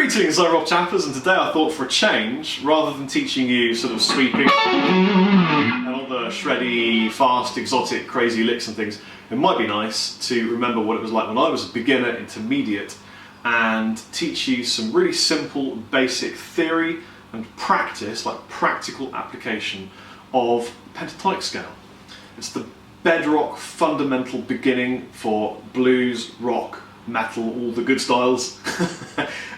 Greetings, I'm Rob Chappers, and today I thought for a change, rather than teaching you sort of sweeping and all the shreddy, fast, exotic, crazy licks and things, it might be nice to remember what it was like when I was a beginner, intermediate, and teach you some really simple, basic theory and practice, like practical application of pentatonic scale. It's the bedrock, fundamental beginning for blues, rock, metal, all the good styles.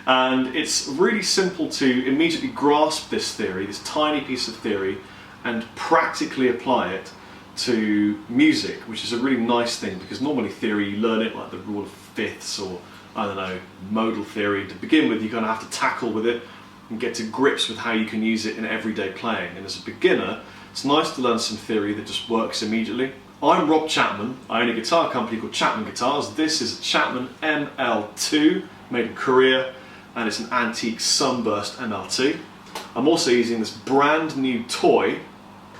And it's really simple to immediately grasp this theory, this tiny piece of theory, and practically apply it to music, which is a really nice thing, because normally theory, you learn it like the rule of fifths or, I don't know, modal theory. To begin with, you're going to have to tackle with it and get to grips with how you can use it in everyday playing. And as a beginner, it's nice to learn some theory that just works immediately. I'm Rob Chapman. I own a guitar company called Chapman Guitars. This is a Chapman ML2, made in Korea, and it's an antique sunburst ML2. I'm also using this brand new toy.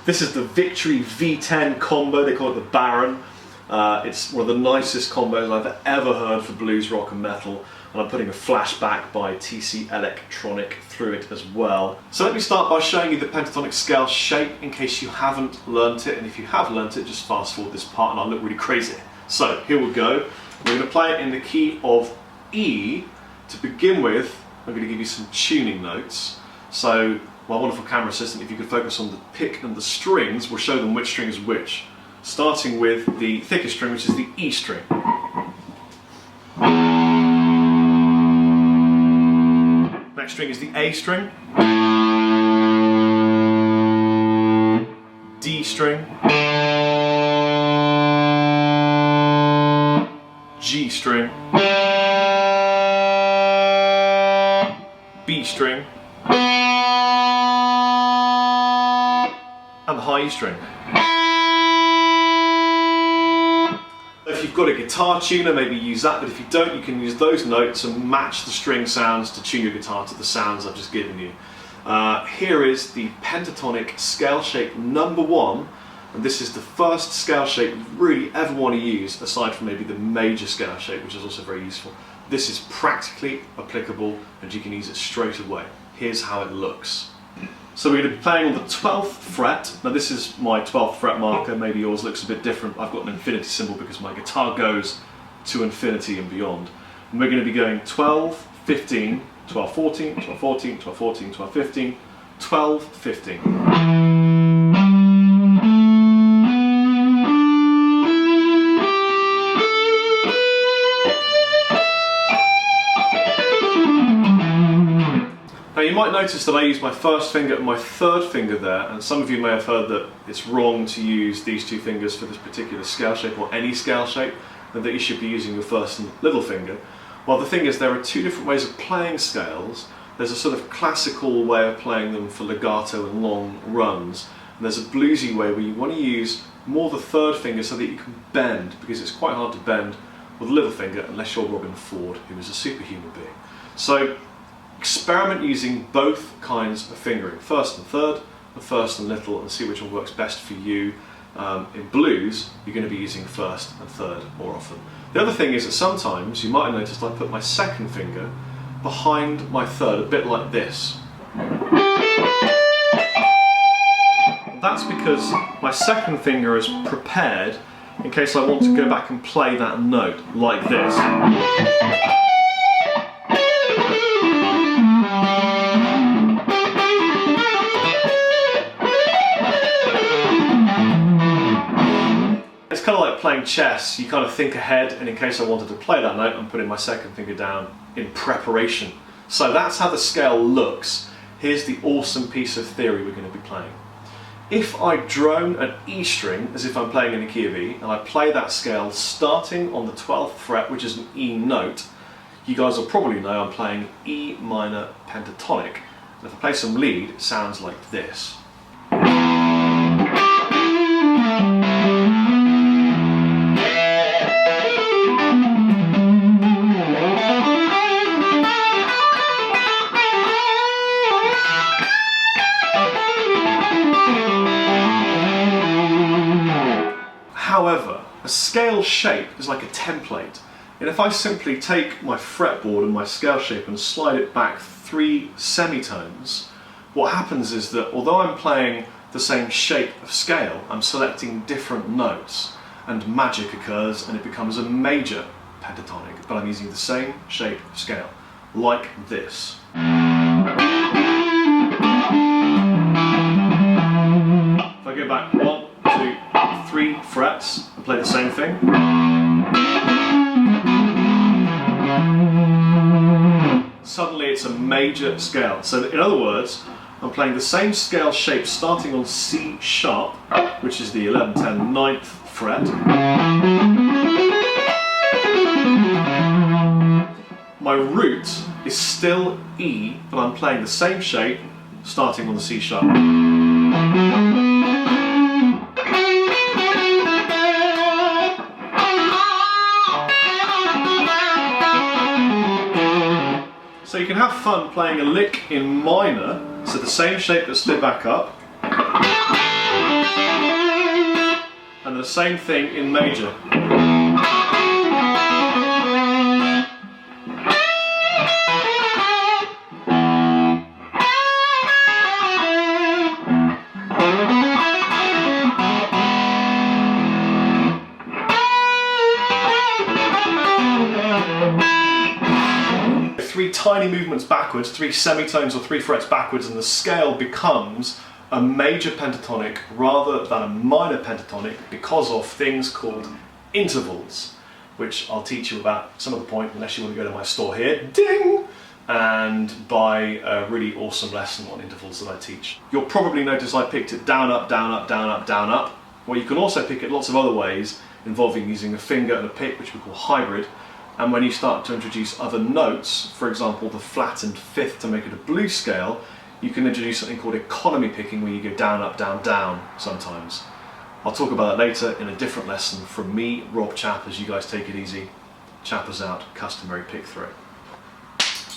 This is the Victory V10 combo, they call it the Baron. It's one of the nicest combos I've ever heard for blues, rock and metal, and I'm putting a flashback by TC Electronic through it as well. So let me start by showing you the pentatonic scale shape in case you haven't learnt it, and if you have learnt it, just fast forward this part and I'll look really crazy. So here we go. We're going to play it in the key of E. To begin with, I'm going to give you some tuning notes. So my wonderful camera assistant, if you could focus on the pick and the strings, we'll show them which string is which. Starting with the thickest string, which is the E string. Next string is the A string. D string. G string. B string. And the high E string. If you've got a guitar tuner, maybe use that, but if you don't, you can use those notes and match the string sounds to tune your guitar to the sounds I've just given you. Here is the pentatonic scale shape number 1, and this is the first scale shape you really ever want to use, aside from maybe the major scale shape, which is also very useful. This is practically applicable and you can use it straight away. Here's how it looks. So we're going to be playing on the 12th fret. Now this is my 12th fret marker, maybe yours looks a bit different. I've got an infinity symbol because my guitar goes to infinity and beyond. And we're going to be going 12, 15, 12, 14, 12, 14, 12, 14, 12, 15, 12, 15. Now you might notice that I use my first finger and my third finger there, and some of you may have heard that it's wrong to use these two fingers for this particular scale shape, or any scale shape, and that you should be using your first and little finger. Well, the thing is, there are two different ways of playing scales. There's a sort of classical way of playing them for legato and long runs, and there's a bluesy way where you want to use more the third finger so that you can bend, because it's quite hard to bend with the little finger unless you're Robin Ford, who is a superhuman being. So experiment using both kinds of fingering, first and third, and first and little, and see which one works best for you. In blues, you're going to be using first and third more often. The other thing is that sometimes, you might have noticed, I put my second finger behind my third, a bit like this. That's because my second finger is prepared in case I want to go back and play that note, like this. It's kind of like playing chess. You kind of think ahead, and in case I wanted to play that note, I'm putting my second finger down in preparation. So that's how the scale looks. Here's the awesome piece of theory we're going to be playing. If I drone an E string, as if I'm playing in the key of E, and I play that scale starting on the 12th fret, which is an E note, you guys will probably know I'm playing E minor pentatonic. And if I play some lead, it sounds like this. However, a scale shape is like a template. And if I simply take my fretboard and my scale shape and slide it back 3 semitones, what happens is that although I'm playing the same shape of scale, I'm selecting different notes, and magic occurs and it becomes a major pentatonic, but I'm using the same shape of scale, like this. If I go back 1, 2, 3 frets and play the same thing, suddenly it's a major scale. So in other words, I'm playing the same scale shape starting on C sharp, which is the 11, 10, 9th fret. My root is still E, but I'm playing the same shape starting on the C sharp. So you can have fun playing a lick in minor, so the same shape but slid back up, and the same thing in major. Three tiny movements backwards, 3 semitones or 3 frets backwards, and the scale becomes a major pentatonic rather than a minor pentatonic because of things called intervals, which I'll teach you about some other point unless you want to go to my store here, ding, and buy a really awesome lesson on intervals that I teach. You'll probably notice I picked it down, up, down, up, down, up, down, up. Well, you can also pick it lots of other ways involving using a finger and a pick, which we call hybrid. And when you start to introduce other notes, for example the flattened fifth to make it a blues scale, you can introduce something called economy picking, where you go down, up, down, down sometimes. I'll talk about that later in a different lesson from me, Rob Chappers. You guys take it easy. Chappers out, customary pick through.